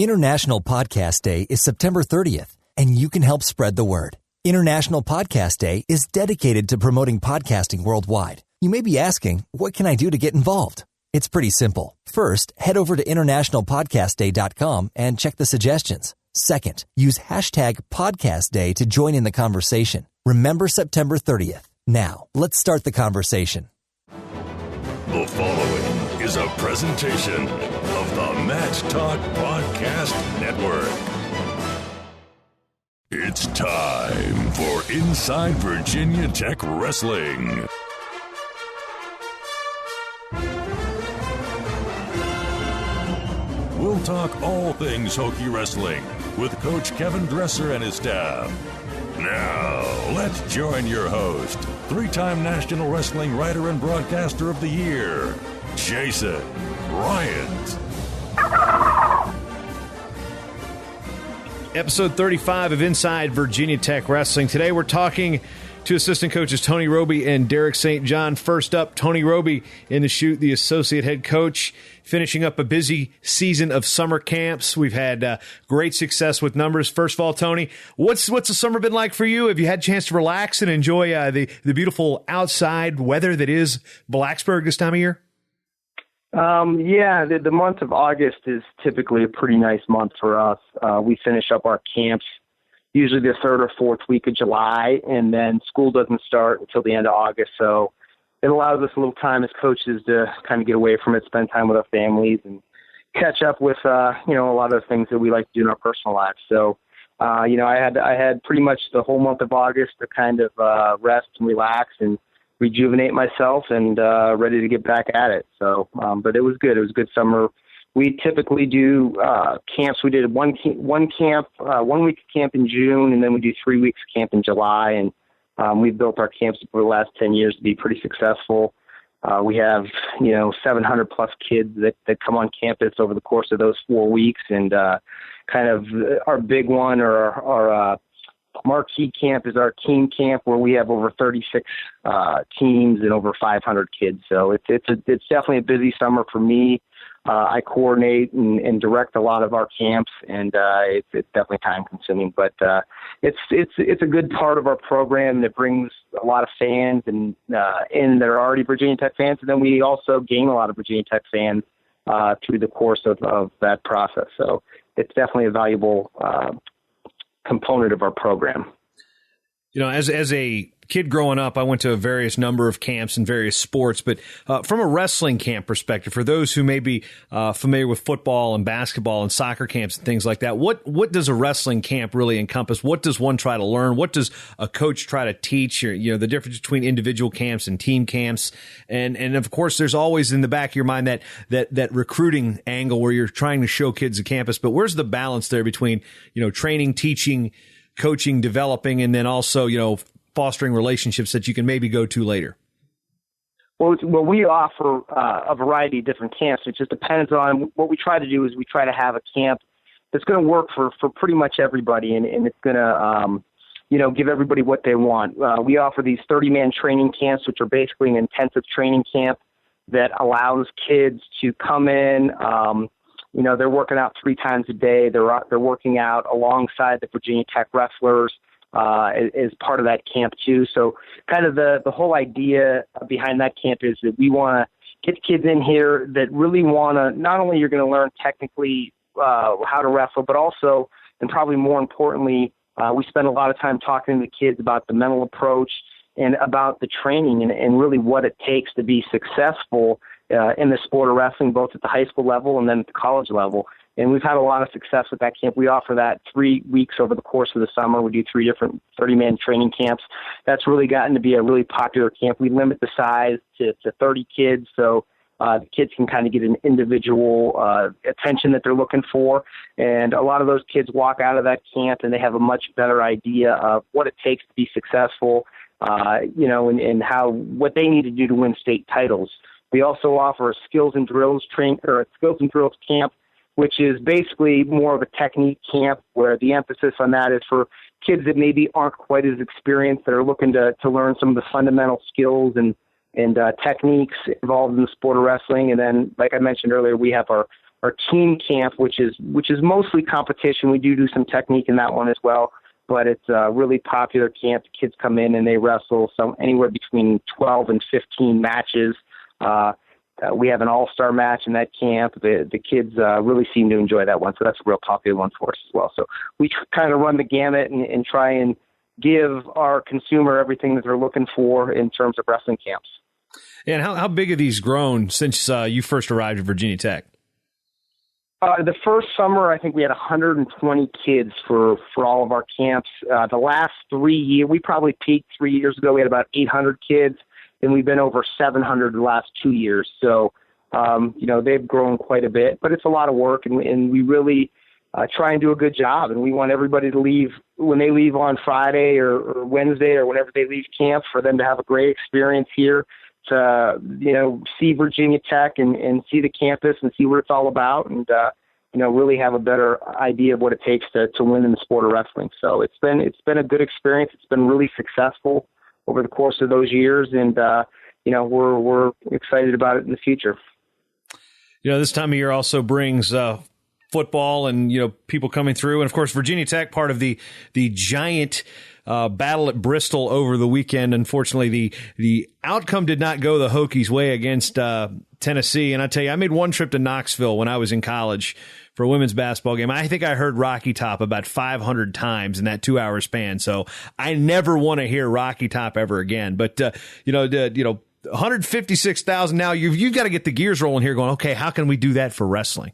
International Podcast Day is September 30th, and you can help spread the word. International Podcast Day is dedicated to promoting podcasting worldwide. You may be asking, what can I do to get involved? It's pretty simple. First, head over to internationalpodcastday.com and check the suggestions. Second, use hashtag podcastday to join in the conversation. Remember September 30th. Now, let's start the conversation. The following is a presentation of the Match Talk Podcast Network. It's time for Inside Virginia Tech Wrestling. We'll talk all things Hokie wrestling with Coach Kevin Dresser and his staff. Now, let's join your host, three-time National Wrestling Writer and Broadcaster of the Year, Jason Bryant. Episode 35 of Inside Virginia Tech Wrestling. Today we're talking to assistant coaches Tony Robie and Derek St. John. First up, Tony Robie in the chute, the associate head coach, finishing up a busy season of summer camps. We've had great success with numbers. First of all, Tony, what's the summer been like for you? Have you had a chance to relax and enjoy the beautiful outside weather that is Blacksburg this time of year? Yeah, the month of August is typically a pretty nice month for us. We finish up our camps usually the third or fourth week of July, and then school doesn't start until the end of August. So it allows us a little time as coaches to kind of get away from it, spend time with our families, and catch up with, a lot of the things that we like to do in our personal lives. So, I had pretty much the whole month of August to kind of rest and relax and rejuvenate myself and ready to get back at it. So, but it was good. It was a good summer. We typically do camps. We did one week of camp in June, and then we do 3 weeks of camp in July. And we've built our camps for the last 10 years to be pretty successful. We have, 700 plus kids that come on campus over the course of those 4 weeks. And kind of our big one or our marquee camp is our team camp, where we have over 36 teams and over 500 kids. So it's definitely a busy summer for me. I coordinate and direct a lot of our camps, and it's definitely time consuming, but it's a good part of our program that brings a lot of fans and in that are already Virginia Tech fans, and then we also gain a lot of Virginia Tech fans through the course of that process. So it's definitely a valuable component of our program. As a kid growing up, I went to a various number of camps in various sports, but from a wrestling camp perspective, for those who may be familiar with football and basketball and soccer camps and things like that, what does a wrestling camp really encompass? What does one try to learn? What does a coach try to teach? Or, the difference between individual camps and team camps, and of course, there's always in the back of your mind that recruiting angle where you're trying to show kids the campus. But where's the balance there between training, teaching, coaching, developing, and then also, fostering relationships that you can maybe go to later? Well, we offer a variety of different camps. It just depends on what we try to do. Is we try to have a camp that's going to work for pretty much everybody, and it's going to, give everybody what they want. We offer these 30-man training camps, which are basically an intensive training camp that allows kids to come in. They're working out 3 times a day. They're working out alongside the Virginia Tech wrestlers as part of that camp too. So kind of the whole idea behind that camp is that we want to get kids in here that really want to, not only you're going to learn technically how to wrestle, but also, and probably more importantly, we spend a lot of time talking to the kids about the mental approach and about the training and really what it takes to be successful in the sport of wrestling, both at the high school level and then at the college level. And we've had a lot of success with that camp. We offer that 3 weeks over the course of the summer. We do 3 different 30-man training camps. That's really gotten to be a really popular camp. We limit the size to 30 kids, so the kids can kind of get an individual attention that they're looking for. And a lot of those kids walk out of that camp and they have a much better idea of what it takes to be successful, and what they need to do to win state titles. We also offer a skills and drills camp, which is basically more of a technique camp, where the emphasis on that is for kids that maybe aren't quite as experienced, that are looking to learn some of the fundamental skills and techniques involved in the sport of wrestling. And then, like I mentioned earlier, we have our our team camp, which is mostly competition. We do some technique in that one as well, but it's a really popular camp. The kids come in and they wrestle anywhere between 12 and 15 matches. We have an all-star match in that camp. The kids really seem to enjoy that one, so that's a real popular one for us as well. So we kind of run the gamut and try and give our consumer everything that they're looking for in terms of wrestling camps. And how big have these grown since you first arrived at Virginia Tech? The first summer, I think we had 120 kids for all of our camps. The last 3 years, we probably peaked 3 years ago. We had about 800 kids, and we've been over 700 the last 2 years. So, they've grown quite a bit, but it's a lot of work, and we really try and do a good job. And we want everybody to leave, when they leave on Friday or Wednesday or whenever they leave camp, for them to have a great experience here, to, see Virginia Tech and see the campus and see what it's all about, and, really have a better idea of what it takes to win in the sport of wrestling. So it's been a good experience. It's been really successful over the course of those years, and we're excited about it in the future. This time of year also brings football and people coming through, and of course Virginia Tech, part of the giant battle at Bristol over the weekend. Unfortunately, the outcome did not go the Hokies' way against Tennessee. And I tell you, I made one trip to Knoxville when I was in college for a women's basketball game. I think I heard Rocky Top about 500 times in that 2 hour span. So I never want to hear Rocky Top ever again. But, 156,000 now, you've got to get the gears rolling here going, okay, how can we do that for wrestling?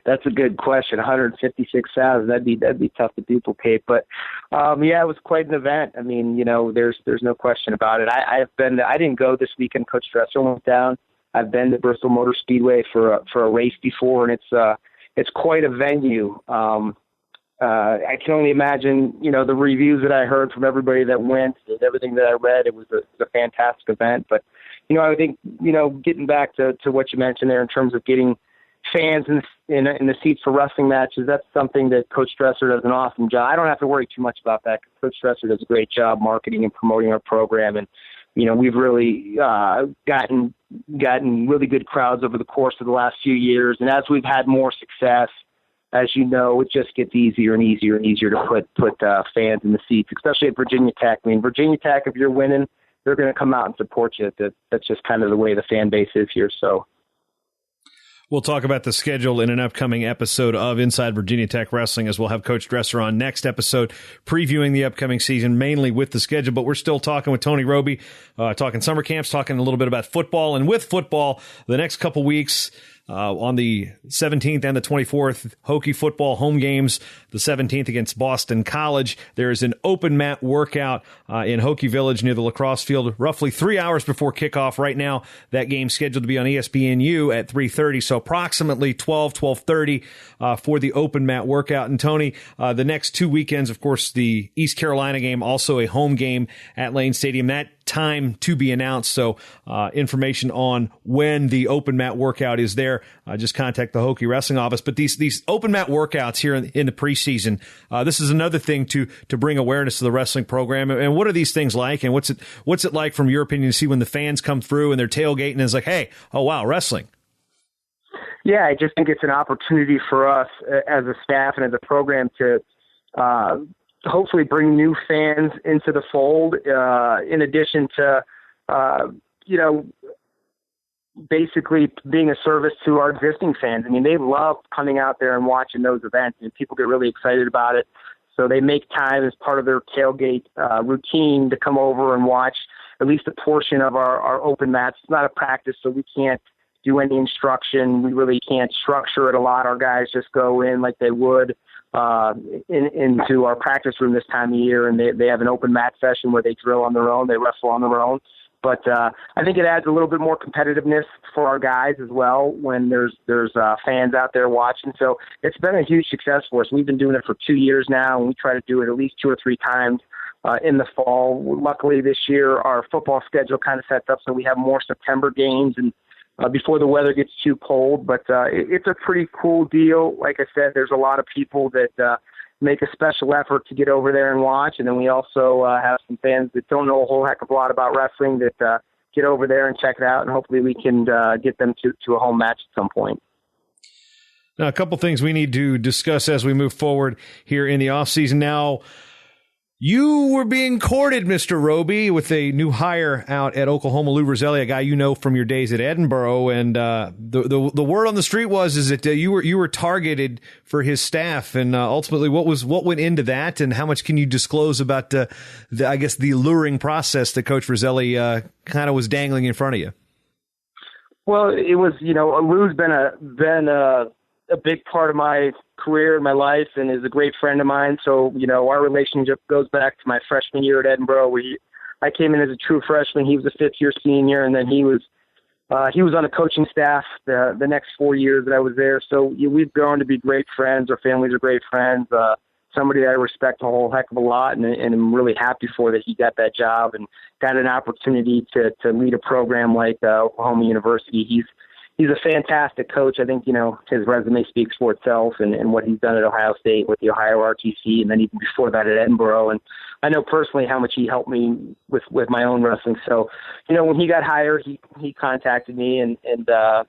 That's a good question. 156,000. That'd be tough to duplicate. But it was quite an event. I mean, there's no question about it. I didn't go this weekend. Coach Dresser went down. I've been to Bristol Motor Speedway for a race before, and it's quite a venue. I can only imagine, the reviews that I heard from everybody that went and everything that I read. It was a fantastic event. But, I think, getting back to what you mentioned there in terms of getting fans in the seats for wrestling matches, that's something that Coach Dresser does an awesome job. I don't have to worry too much about that, because Coach Dresser does a great job marketing and promoting our program. And, we've really gotten really good crowds over the course of the last few years. And as we've had more success, as it just gets easier and easier and easier to put fans in the seats, especially at Virginia Tech. I mean, Virginia Tech, if you're winning, they're going to come out and support you. That's just kind of the way the fan base is here. So we'll talk about the schedule in an upcoming episode of Inside Virginia Tech Wrestling, as we'll have Coach Dresser on next episode, previewing the upcoming season, mainly with the schedule. But we're still talking with Tony Robie, talking summer camps, talking a little bit about football. And with football, the next couple weeks, on the 17th and the 24th, Hokie football home games, the 17th against Boston College. There is an open mat workout in Hokie Village near the lacrosse field, roughly 3 hours before kickoff. Right now, that game's scheduled to be on ESPNU at 3:30, so approximately 12:30 for the open mat workout. And Tony, the next 2 weekends, of course, the East Carolina game, also a home game at Lane Stadium. That time to be announced. So information on when the open mat workout is there, just contact the Hokie Wrestling office. But these open mat workouts here in the preseason, this is another thing to bring awareness to the wrestling program. And what are these things like? And what's it like, from your opinion, to see when the fans come through and they're tailgating and it's like, hey, oh wow, wrestling? Yeah, I just think it's an opportunity for us as a staff and as a program to hopefully bring new fans into the fold, in addition to, basically being a service to our existing fans. I mean, they love coming out there and watching those events, and people get really excited about it. So they make time as part of their tailgate routine to come over and watch at least a portion of our open mats. It's not a practice, so we can't do any instruction. We really can't structure it a lot. Our guys just go in like they would into our practice room this time of year, and they have an open mat session where they drill on their own, they wrestle on their own. But I think it adds a little bit more competitiveness for our guys as well when there's fans out there watching. So it's been a huge success for us. We've been doing it for 2 years now, and we try to do it at least 2 or 3 times in the fall. Luckily this year, our football schedule kind of sets up so we have more September games and before the weather gets too cold. But it's a pretty cool deal. Like I said, there's a lot of people that make a special effort to get over there and watch. And then we also have some fans that don't know a whole heck of a lot about wrestling that get over there and check it out, and hopefully we can get them to a home match at some point. Now, a couple things we need to discuss as we move forward here in the offseason. Now, you were being courted, Mr. Robie, with a new hire out at Oklahoma, Lou Roselli, a guy you know from your days at Edinboro, and the word on the street was that you were targeted for his staff, and ultimately, what went into that, and how much can you disclose about the alluring process that Coach Roselli kind of was dangling in front of you? Well, it was, Lou's been a big part of my career and my life, and is a great friend of mine. So, our relationship goes back to my freshman year at Edinboro, where I came in as a true freshman. He was a fifth-year senior, and then he was on the coaching staff the next 4 years that I was there. So we've grown to be great friends. Our families are great friends. Somebody that I respect a whole heck of a lot, and I'm really happy for that he got that job and got an opportunity to lead a program like Oklahoma University. He's a fantastic coach. I think, his resume speaks for itself, and what he's done at Ohio State with the Ohio RTC, and then even before that at Edinboro. And I know personally how much he helped me with my own wrestling. So, when he got hired, he contacted me, and I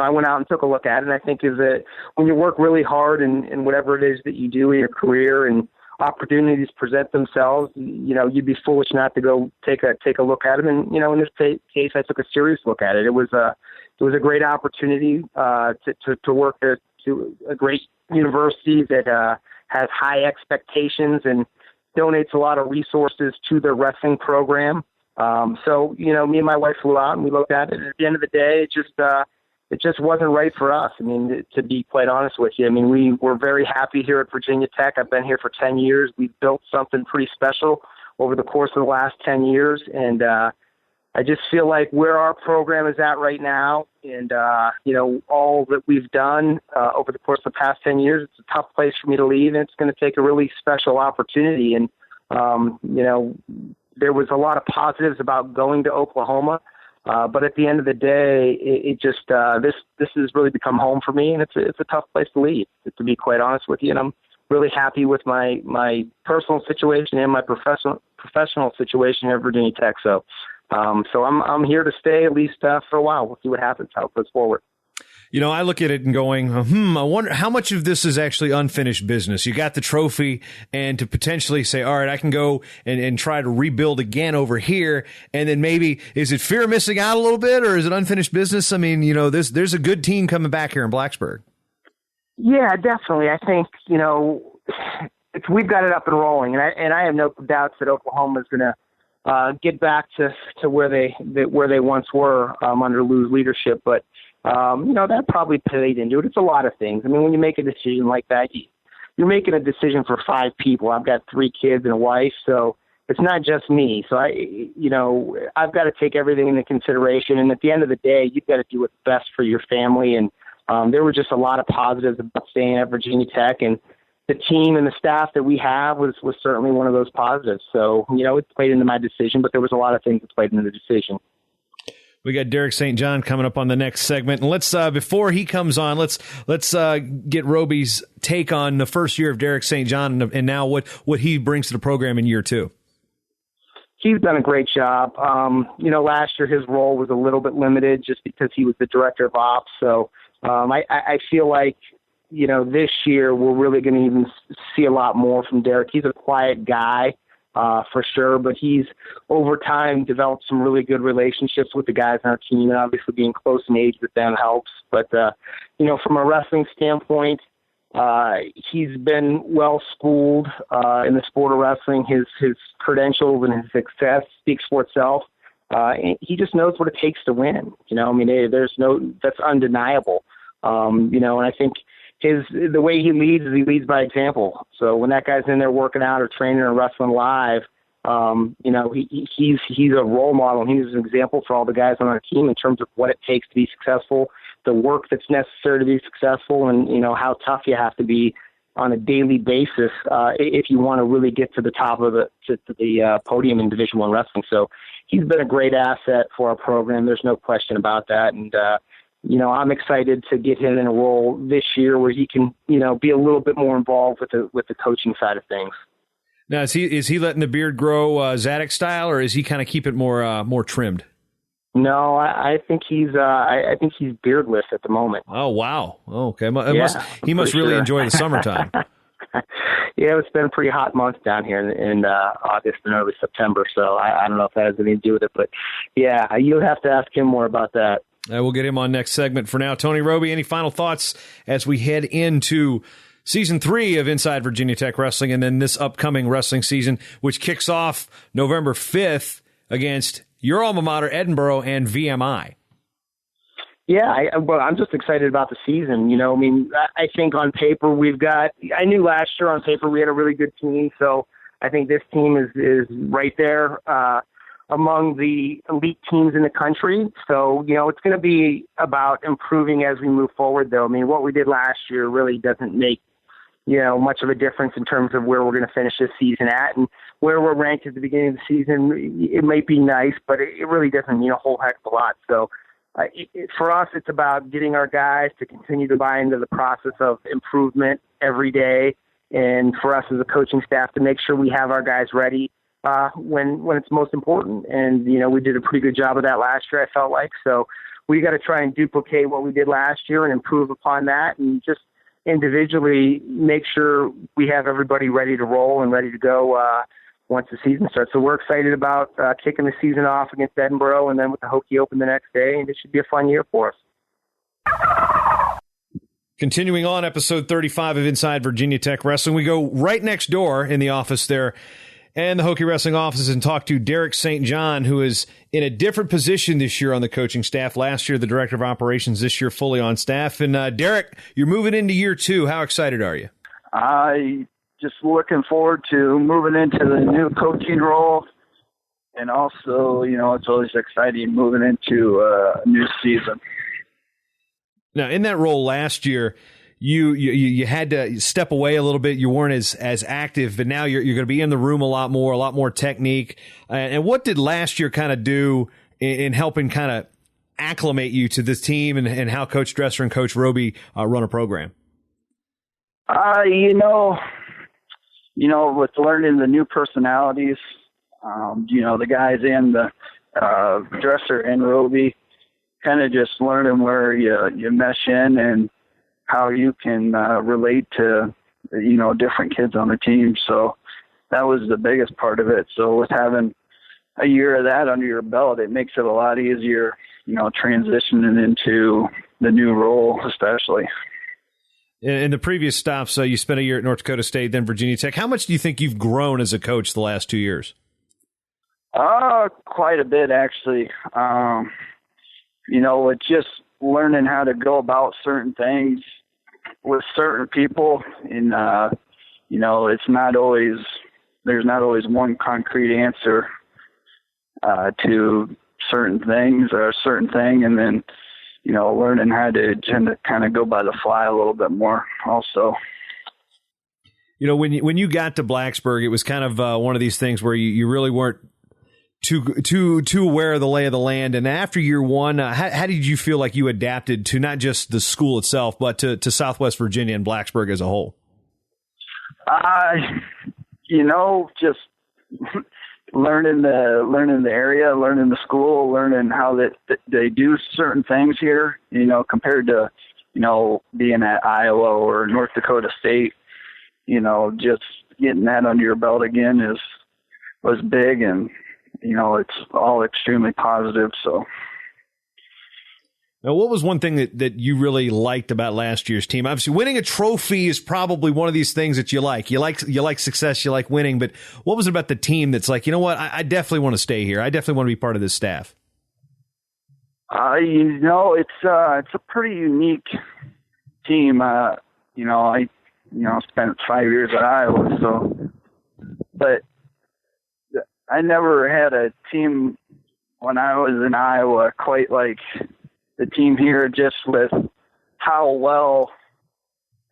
went out and took a look at it. And I think is that when you work really hard in whatever it is that you do in your career, and opportunities present themselves, you'd be foolish not to go take a look at them. And, in this case, I took a serious look at it. It was a great opportunity to work at a great university that has high expectations and donates a lot of resources to their wrestling program. So, me and my wife flew out and we looked at it. And at the end of the day, it just wasn't right for us. I mean, to be quite honest with you, we were very happy here at Virginia Tech. I've been here for 10 years. We've built something pretty special over the course of the last 10 years. And I just feel like where our program is at right now, and, all that we've done over the course of the past 10 years, it's a tough place for me to leave, and it's going to take a really special opportunity. And, there was a lot of positives about going to Oklahoma. But at the end of the day, it just this has really become home for me, and it's a tough place to leave, to be quite honest with you. And I'm really happy with my personal situation and my professional situation here at Virginia Tech. So I'm here to stay at least for a while. We'll see what happens, how it goes forward. I look at it and going, I wonder how much of this is actually unfinished business. You got the trophy, and to potentially say, all right, I can go and try to rebuild again over here. And then maybe, is it fear of missing out a little bit, or is it unfinished business? There's a good team coming back here in Blacksburg. Yeah, definitely. I think, we've got it up and rolling, and I have no doubts that Oklahoma is going to get back to where they once were under Lou's leadership. But that probably played into it. It's a lot of things. When you make a decision like that, you're making a decision for 5 people. I've got 3 kids and a wife, so it's not just me. So I've got to take everything into consideration. And at the end of the day, you've got to do what's best for your family. And there were just a lot of positives about staying at Virginia Tech, and the team and the staff that we have was certainly one of those positives. So, it played into my decision, but there was a lot of things that played into the decision. We got Derek St. John coming up on the next segment, and let's before he comes on, let's get Robie's take on the first year of Derek St. John and now what he brings to the program in year 2. He's done a great job. Last year his role was a little bit limited just because he was the director of ops. So I feel like this year we're really going to even see a lot more from Derek. He's a quiet guy. For sure, but he's over time developed some really good relationships with the guys on our team, and obviously being close in age with them helps. But from a wrestling standpoint, he's been well schooled in the sport of wrestling. His credentials and his success speaks for itself. He just knows what it takes to win. That's undeniable. And I think the way he leads by example. So when that guy's in there working out or training or wrestling live, he's a role model, and he's an example for all the guys on our team in terms of what it takes to be successful, the work that's necessary to be successful, and how tough you have to be on a daily basis if you want to really get to the top of the podium in Division I wrestling. So he's been a great asset for our program. There's no question about that, and I'm excited to get him in a role this year where he can, be a little bit more involved with the coaching side of things. Now, is he letting the beard grow Zadok style, or is he kind of keep it more trimmed? No, I think he's beardless at the moment. Oh wow! Okay, he Yeah, must really sure. enjoy the summertime. Yeah, it's been a pretty hot month down here in August and early September, so I don't know if that has anything to do with it. But yeah, you'll have to ask him more about that. We'll get him on next segment. For now, Tony Robie, any final thoughts as we head into Season 3 of Inside Virginia Tech Wrestling, and then this upcoming wrestling season, which kicks off November 5th against your alma mater, Edinboro, and VMI. Yeah, I'm just excited about the season. You know, I mean, I think on paper I knew last year on paper we had a really good team, so I think this team is right there among the elite teams in the country. So, you know, it's going to be about improving as we move forward, though. I mean, what we did last year really doesn't make, you know, much of a difference in terms of where we're going to finish this season at. And where we're ranked at the beginning of the season, it might be nice, but it really doesn't mean a whole heck of a lot. So for us, it's about getting our guys to continue to buy into the process of improvement every day. And for us as a coaching staff to make sure we have our guys ready when it's most important. And, you know, we did a pretty good job of that last year, I felt like. So we got to try and duplicate what we did last year and improve upon that, and just individually make sure we have everybody ready to roll and ready to go once the season starts. So we're excited about kicking the season off against Edinboro and then with the Hokie Open the next day, and it should be a fun year for us. Continuing on episode 35 of Inside Virginia Tech Wrestling, we go right next door in the office there and the Hokie Wrestling offices and talk to Derek St. John, who is in a different position this year on the coaching staff. Last year, the director of operations, this year fully on staff. And Derek, you're moving into year 2. How excited are you? I just looking forward to moving into the new coaching role. And also, you know, it's always exciting moving into a new season. Now, in that role last year, you had to step away a little bit. You weren't as active, but now you're going to be in the room a lot more technique. And what did last year kind of do in helping kind of acclimate you to this team and how Coach Dresser and Coach Robie run a program? You know, with learning the new personalities, you know, the guys in the Dresser and Robie, kind of just learning where you mesh in and how you can relate to, you know, different kids on the team. So that was the biggest part of it. So with having a year of that under your belt, it makes it a lot easier, you know, transitioning into the new role, especially. In the previous stops, you spent a year at North Dakota State, then Virginia Tech. How much do you think you've grown as a coach the last 2 years? Quite a bit, actually. You know, it's just learning how to go about certain things with certain people. And, you know, there's not always one concrete answer to certain things or a certain thing. And then, you know, learning how to kind of go by the fly a little bit more also. You know, when you got to Blacksburg, it was kind of one of these things where you really weren't too aware of the lay of the land. And after year 1, how did you feel like you adapted to not just the school itself, but to Southwest Virginia and Blacksburg as a whole? You know, just learning the area, learning the school, learning how that they do certain things here, you know, compared to, you know, being at Iowa or North Dakota State. You know, just getting that under your belt again was big, and you know, it's all extremely positive. So, now, what was one thing that you really liked about last year's team? Obviously, winning a trophy is probably one of these things that you like. You like success, you like winning, but what was it about the team that's like, you know what, I definitely want to stay here. I definitely want to be part of this staff. You know, it's a pretty unique team. You know, I spent 5 years at Iowa, so, but I never had a team when I was in Iowa quite like the team here, just with how well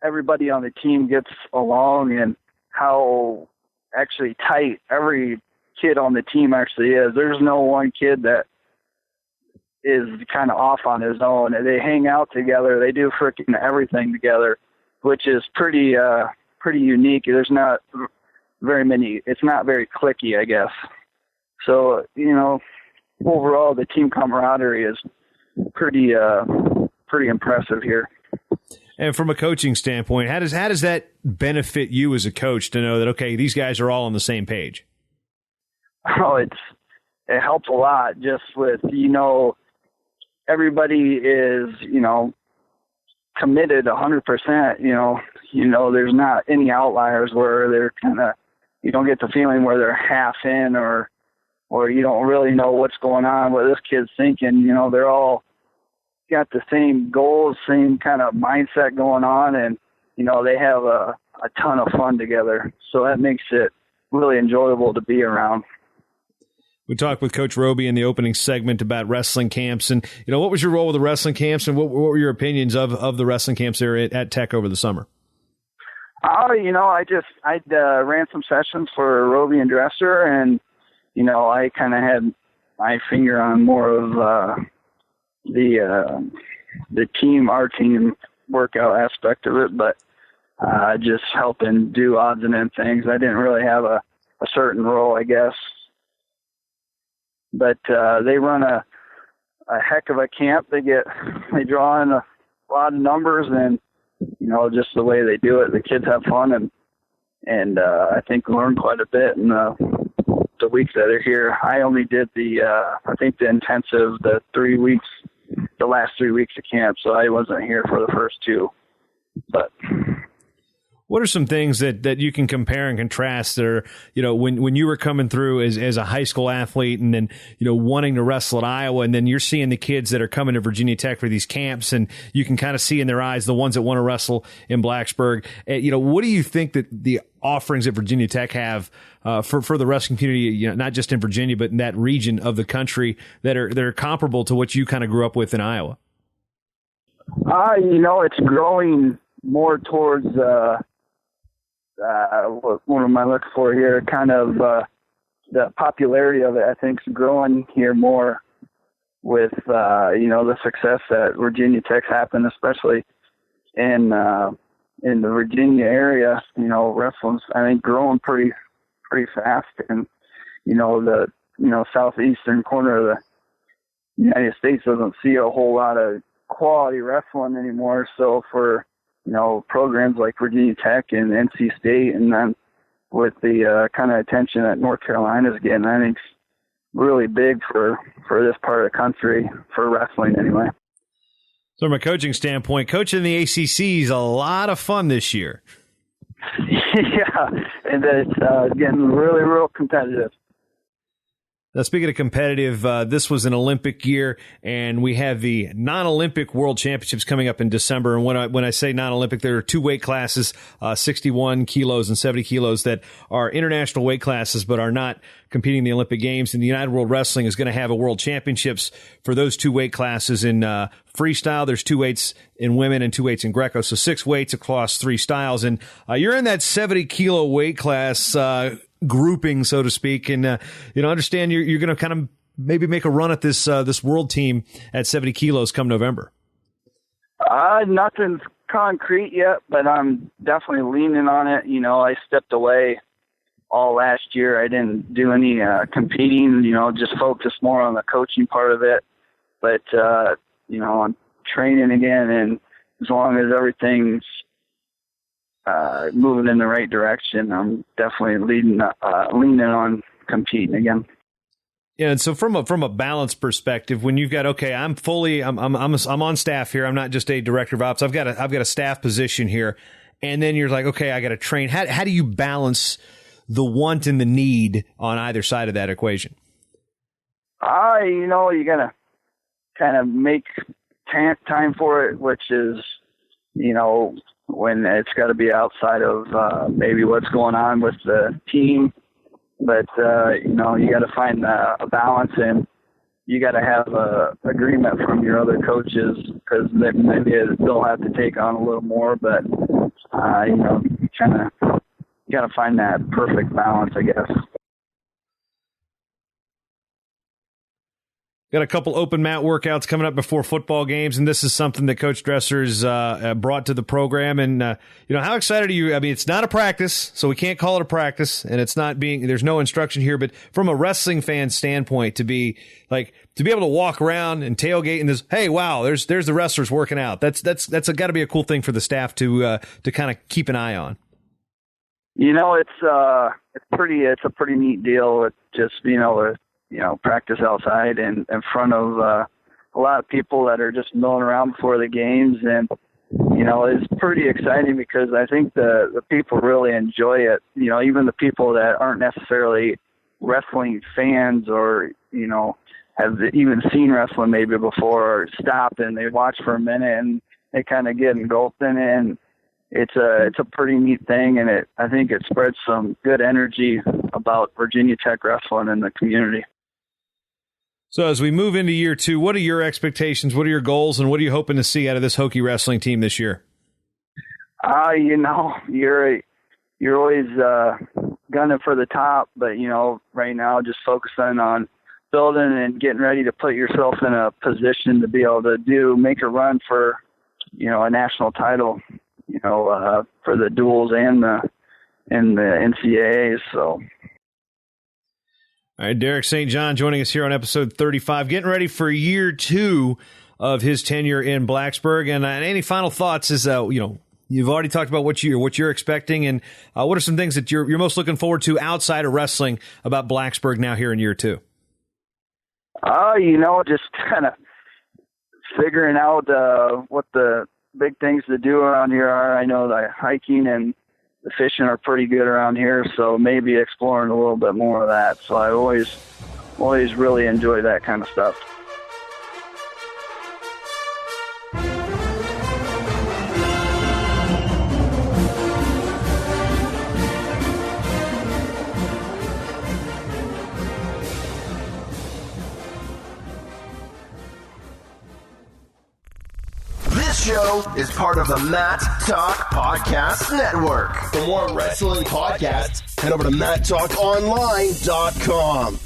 everybody on the team gets along and how actually tight every kid on the team actually is. There's no one kid that is kind of off on his own. They hang out together. They do freaking everything together, which is pretty unique. There's not it's not very cliquey, I guess. So, overall the team camaraderie is pretty impressive here. And from a coaching standpoint, how does that benefit you as a coach to know that, okay, these guys are all on the same page? Oh, it helps a lot just with, everybody is, committed 100%, there's not any outliers where they're you don't get the feeling where they're half in or you don't really know what's going on, what this kid's thinking. They're all got the same goals, same kind of mindset going on, and, they have a ton of fun together. So that makes it really enjoyable to be around. We talked with Coach Robie in the opening segment about wrestling camps, and what was your role with the wrestling camps, and what were your opinions of the wrestling camps there at Tech over the summer? I ran some sessions for Robie and Dresser, and I kind of had my finger on more of the team, our team workout aspect of it, but just helping do odds and ends things. I didn't really have a certain role, I guess. But they run a heck of a camp. They draw in a lot of numbers, and just the way they do it, the kids have fun and I think learn quite a bit in the weeks that are here. I only did the intensive, the last 3 weeks of camp, so I wasn't here for the first two. But what are some things that you can compare and contrast that are, when you were coming through as a high school athlete and then, wanting to wrestle at Iowa, and then you're seeing the kids that are coming to Virginia Tech for these camps, and you can kind of see in their eyes the ones that want to wrestle in Blacksburg. What do you think that the offerings that Virginia Tech have for the wrestling community, not just in Virginia, but in that region of the country that are comparable to what you kind of grew up with in Iowa? It's growing more towards what am I looking for here? Kind of the popularity of it, I think, is growing here more with the success that Virginia Tech's happened, especially in the Virginia area. Wrestling's, I think, growing pretty fast, and the southeastern corner of the United States doesn't see a whole lot of quality wrestling anymore. So for programs like Virginia Tech and NC State, and then with the kind of attention that North Carolina's getting, I think it's really big for this part of the country, for wrestling anyway. So from a coaching standpoint, coaching the ACC is a lot of fun this year. Yeah, and it's getting really, real competitive. Now, speaking of competitive, this was an Olympic year, and we have the non-Olympic World Championships coming up in December. And when I say non-Olympic, there are two weight classes, 61 kilos and 70 kilos, that are international weight classes but are not competing in the Olympic Games. And the United World Wrestling is going to have a World Championships for those two weight classes in freestyle. There's 2 weights in women and 2 weights in Greco, so 6 weights across 3 styles. And you're in that 70 kilo weight class grouping, so to speak, and understand you're going to kind of maybe make a run at this world team at 70 kilos come November. Nothing's concrete yet, but I'm definitely leaning on it. I stepped away all last year. I didn't do any competing. Just focused more on the coaching part of it. But I'm training again, and as long as everything's moving in the right direction, I'm definitely leaning on competing again. Yeah, and so from a balance perspective, when you've got, okay, I'm on staff here. I'm not just a director of ops. I've got a staff position here, and then you're like, okay, I got to train. How do you balance the want and the need on either side of that equation? You gotta kind of make time for it, which is, when it's got to be outside of maybe what's going on with the team. But, you got to find a balance, and you got to have a agreement from your other coaches, because maybe they'll have to take on a little more. But, you got to find that perfect balance, I guess. Got a couple open mat workouts coming up before football games, and this is something that Coach Dresser's brought to the program. And how excited are you? I mean, it's not a practice, so we can't call it a practice, and it's not there's no instruction here. But from a wrestling fan standpoint, to be able to walk around and tailgate and hey, wow, there's the wrestlers working out. That's got to be a cool thing for the staff to kind of keep an eye on. It's a pretty neat deal. It's just being able to practice outside and in front of a lot of people that are just milling around before the games. And, it's pretty exciting because I think the people really enjoy it. Even the people that aren't necessarily wrestling fans or, have even seen wrestling maybe before, stop and they watch for a minute and they kind of get engulfed in it. And it's a pretty neat thing. And I think it spreads some good energy about Virginia Tech wrestling in the community. So as we move into year 2, what are your expectations? What are your goals, and what are you hoping to see out of this Hokie wrestling team this year? You're always gunning for the top, but right now just focusing on building and getting ready to put yourself in a position to be able to make a run for a national title, for the duels and the NCAAs. So. All right, Derek St. John joining us here on episode 35, getting ready for year 2 of his tenure in Blacksburg. And any final thoughts is, you've already talked about what you're expecting, and what are some things that you're most looking forward to outside of wrestling about Blacksburg now here in year 2? Just kind of figuring out what the big things to do around here are. I know the hiking and the fishing are pretty good around here, so maybe exploring a little bit more of that. So I always really enjoy that kind of stuff. This show is part of the Matt Talk Podcast Network. For more wrestling podcasts, head over to MattTalkOnline.com.